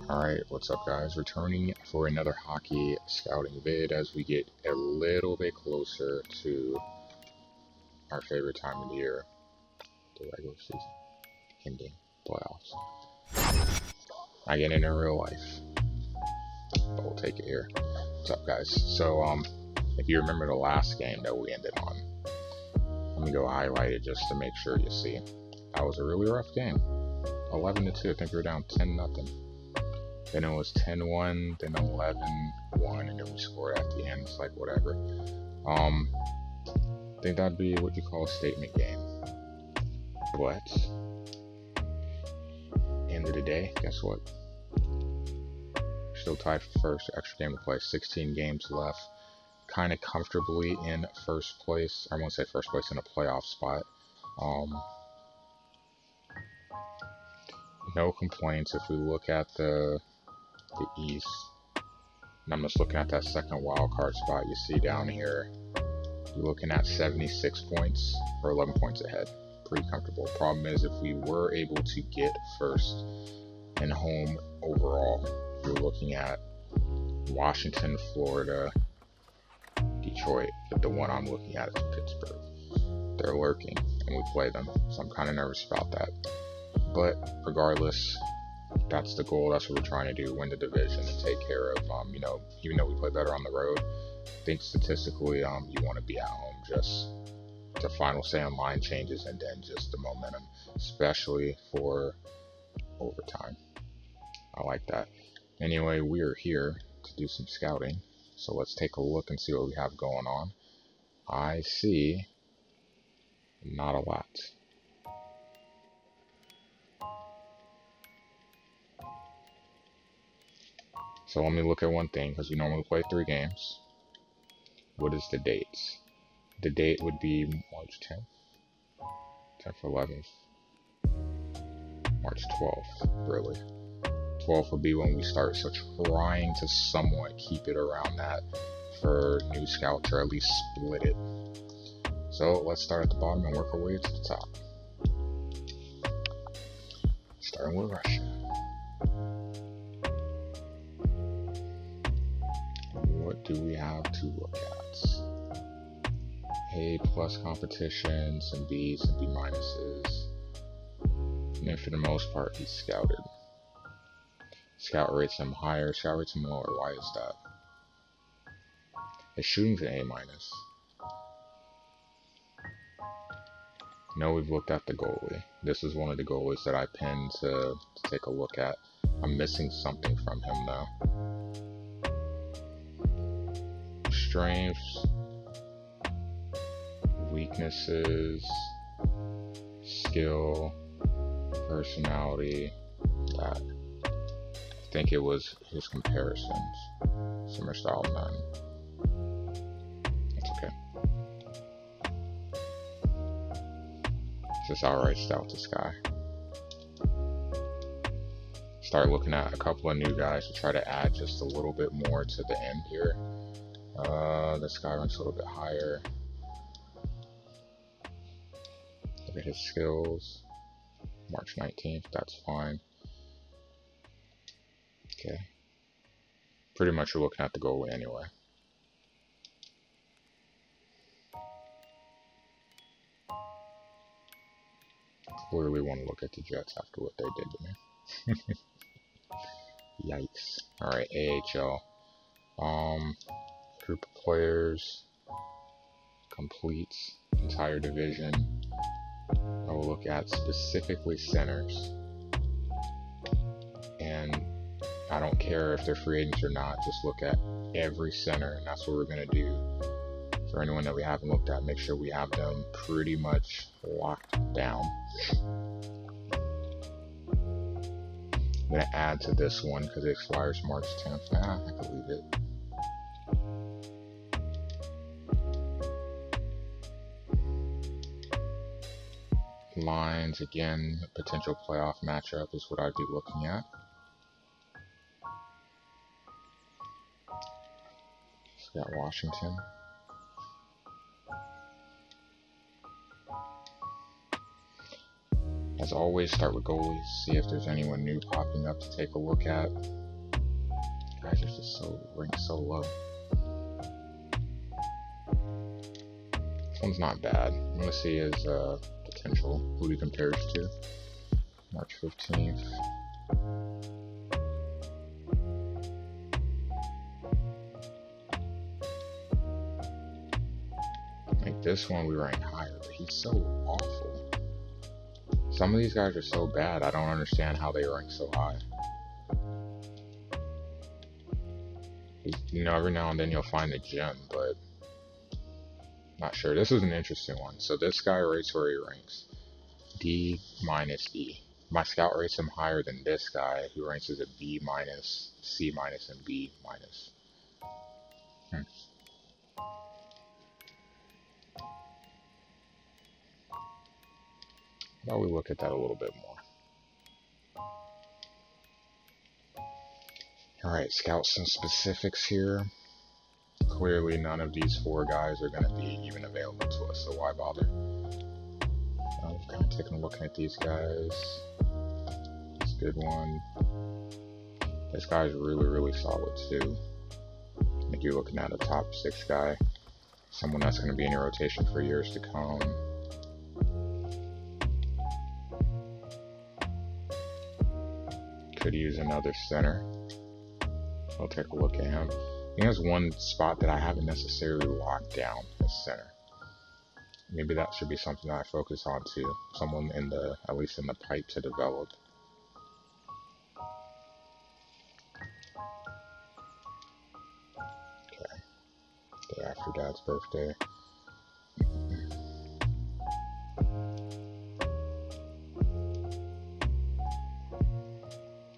Alright, what's up guys? Returning for another hockey scouting vid as we get a little bit closer to our favorite time of the year, the regular season, ending playoffs. I get into real life, but we'll take it here. What's up guys? So, if you remember the last game that we ended on, let me go highlight it just to make sure you see. That was a really rough game. 11-2, I think we were down 10-0. Then it was 10-1, then 11-1, and then we scored at the end. It's like, whatever. I think that'd be what you call a statement game. But, end of the day, guess what? We're still tied for first. Extra game to play. 16 games left. Kind of comfortably in first place. I won't say first place, in a playoff spot. No complaints if we look at the East, and I'm just looking at that second wild card spot. You see down here, you're looking at 76 points or 11 points ahead. Pretty comfortable. Problem is, if we were able to get first and home overall, you're looking at Washington, Florida, Detroit, but the one I'm looking at is Pittsburgh. They're lurking, and we play them, so I'm kind of nervous about that. But regardless, that's the goal. That's what we're trying to do: win the division and take care of, you know, even though we play better on the road, I think statistically, you want to be at home. Just the final say on line changes, and then just the momentum, especially for overtime. I like that. Anyway, we are here to do some scouting, so let's take a look and see what we have going on. I see not a lot. So let me look at one thing, because we normally play 3 games. What is the dates? The date would be March 10th, 10th, 11th, March 12th, really. 12th would be when we start, so trying to somewhat keep it around that for new scouts, or at least split it. So let's start at the bottom and work our way to the top. Starting with Russia. What do we have to look at? A plus competition, some B's and B minuses. And then for the most part, he's scouted. Scout rates him higher, scout rates him lower. Why is that? His shooting's an A minus. No, we've looked at the goalie. This is one of the goalies that I pinned to take a look at. I'm missing something from him though. Strengths, weaknesses, skill, personality. That, I think it was his comparisons. Summer style none. That's okay. It's just alright style to Sky. Start looking at a couple of new guys to try to add just a little bit more to the end here. This guy ranks a little bit higher. Look at his skills. March 19th, that's fine. Okay. Pretty much you're looking at the goalie anyway. Clearly want to look at the Jets after what they did to me. Yikes. Alright, AHL. Group of players, completes entire division. I will look at specifically centers, and I don't care if they're free agents or not, just look at every center, and that's what we're going to do. For anyone that we haven't looked at, make sure we have them pretty much locked down. I'm going to add to this one because it expires March 10th. I could leave it. Lines, again, potential playoff matchup is what I'd be looking at. So got Washington. As always, start with goalies, see if there's anyone new popping up to take a look at. Guys are just ranked so low. This one's not bad. I'm gonna see his potential, who he compares to. March 15th. Like this one we rank higher, but he's so awful. Some of these guys are so bad, I don't understand how they rank so high. You know, every now and then you'll find a gem, but not sure. This is an interesting one. So this guy rates where he ranks. D minus E. My scout rates him higher than this guy, who ranks as a B minus, C minus, and B minus. Now we look at that a little bit more. Alright, scout some specifics here. Clearly none of these four guys are going to be even available to us, so why bother? I'm kind of taking a look at these guys. This good one. This guy's really solid too. I think you're looking at a top 6 guy. Someone that's going to be in your rotation for years to come. Could use another center. I'll take a look at him. He has one spot that I haven't necessarily locked down as center. Maybe that should be something that I focus on too. Someone in the, at least in the pipe to develop. Okay. Day after Dad's birthday.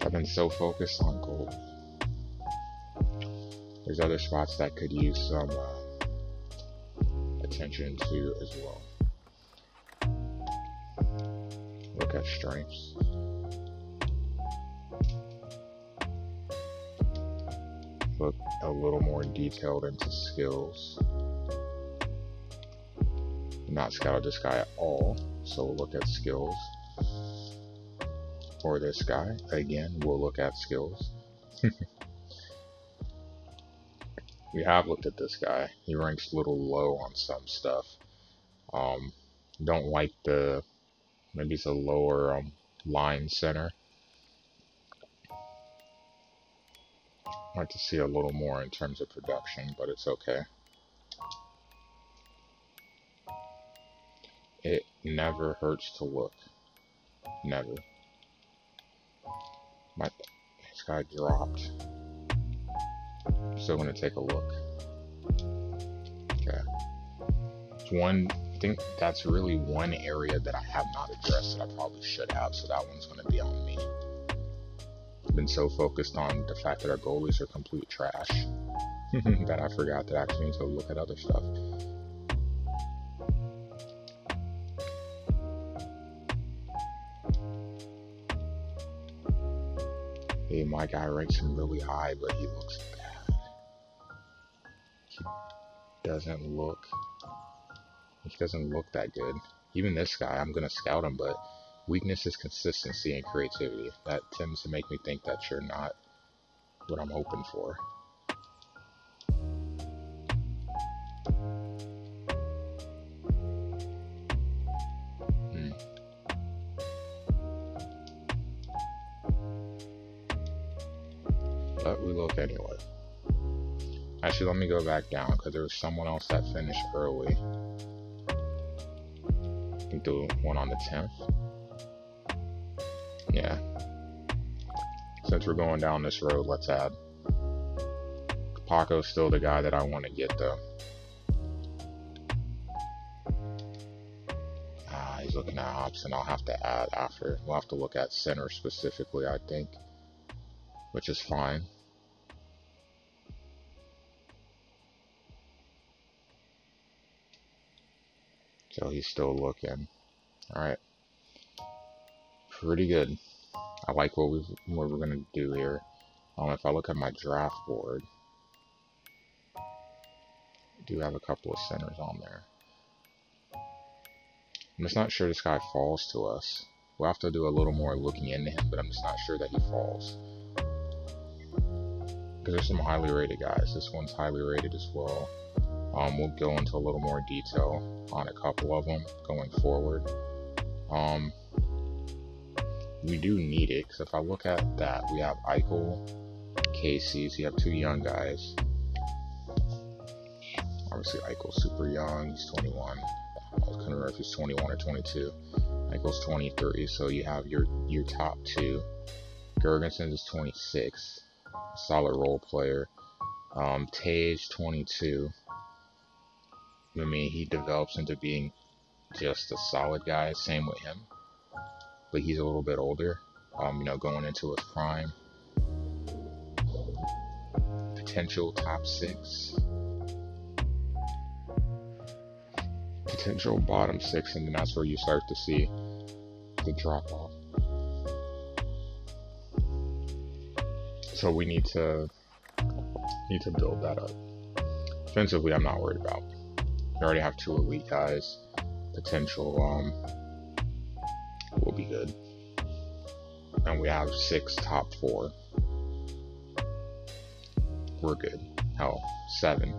I've been so focused on gold. There's other spots that could use some attention to as well. Look at strengths. Look a little more detailed into skills. Not scouted this guy at all, so we'll look at skills. Or this guy, again, we'll look at skills. We have looked at this guy. He ranks a little low on some stuff. Don't like the, maybe it's a lower line center. Like to see a little more in terms of production, but it's okay. It never hurts to look. Never. This guy dropped. Still gonna take a look. Okay. I think that's really one area that I have not addressed that I probably should have, so that one's gonna be on me. I've been so focused on the fact that our goalies are complete trash that I forgot to actually need to look at other stuff. Hey, my guy ranks him really high, but he looks bad. He doesn't look that good. Even this guy, I'm gonna scout him, but weakness is consistency and creativity. That tends to make me think that you're not what I'm hoping for. But we look anyway. Actually, let me go back down because there was someone else that finished early. I think the one on the 10th. Yeah. Since we're going down this road, let's add. Paco's still the guy that I want to get though. He's looking at Hobson. I'll have to add after. We'll have to look at center specifically, I think. Which is fine. So he's still looking. Alright. Pretty good. I like what we're gonna do here. If I look at my draft board, I do have a couple of centers on there. I'm just not sure this guy falls to us. We'll have to do a little more looking into him, but I'm just not sure that he falls. Because there's some highly rated guys. This one's highly rated as well. We'll go into a little more detail on a couple of them going forward. We do need it, because if I look at that, we have Eichel, Casey's. You have two young guys. Obviously, Eichel's super young. He's 21. I couldn't remember if he's 21 or 22. Eichel's 23. So you have your top two. Gergensen is 26. Solid role player. Tage, 22. I mean, he develops into being just a solid guy. Same with him, but he's a little bit older. You know, going into his prime. Potential top 6. Potential bottom 6, and then that's where you start to see the drop off. So we need to build that up. Offensively, I'm not worried about. We already have 2 elite guys. Potential will be good, and we have 6 top 4. We're good. Hell, 7.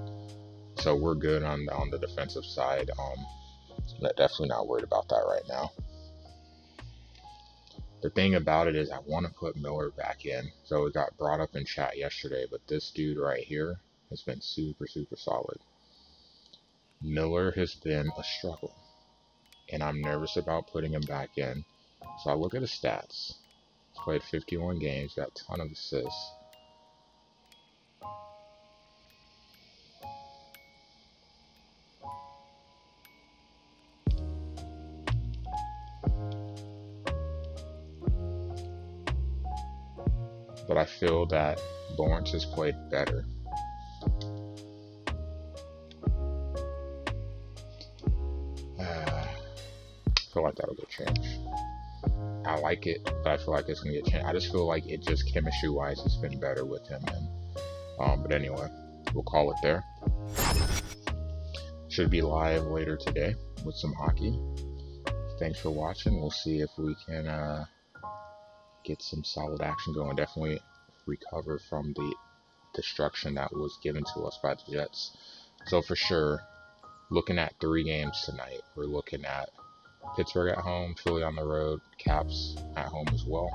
So we're good on the defensive side. Definitely not worried about that right now. The thing about it is I want to put Miller back in. So it got brought up in chat yesterday, but this dude right here has been super, super solid. Miller has been a struggle, and I'm nervous about putting him back in. So I look at his stats. He's played 51 games, got a ton of assists. But I feel that Lawrence has played better. I feel like that'll get changed. I like it, but I feel like it's going to get changed. I just feel like it just chemistry-wise has been better with him. But anyway, we'll call it there. Should be live later today with some hockey. Thanks for watching. We'll see if we can get some solid action going. Definitely recover from the destruction that was given to us by the Jets. So for sure, looking at 3 games tonight. We're looking at Pittsburgh at home, Philly on the road, Caps at home as well.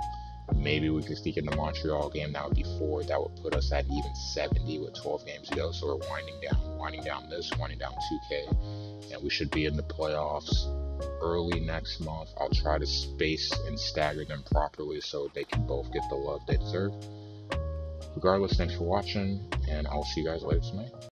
Maybe we could sneak in the Montreal game. That would be 4. That would put us at even 70 with 12 games to go. So we're winding down 2K, and we should be in the playoffs early next month. I'll try to space and stagger them properly so they can both get the love they deserve. Regardless, thanks for watching, and I'll see you guys later tonight.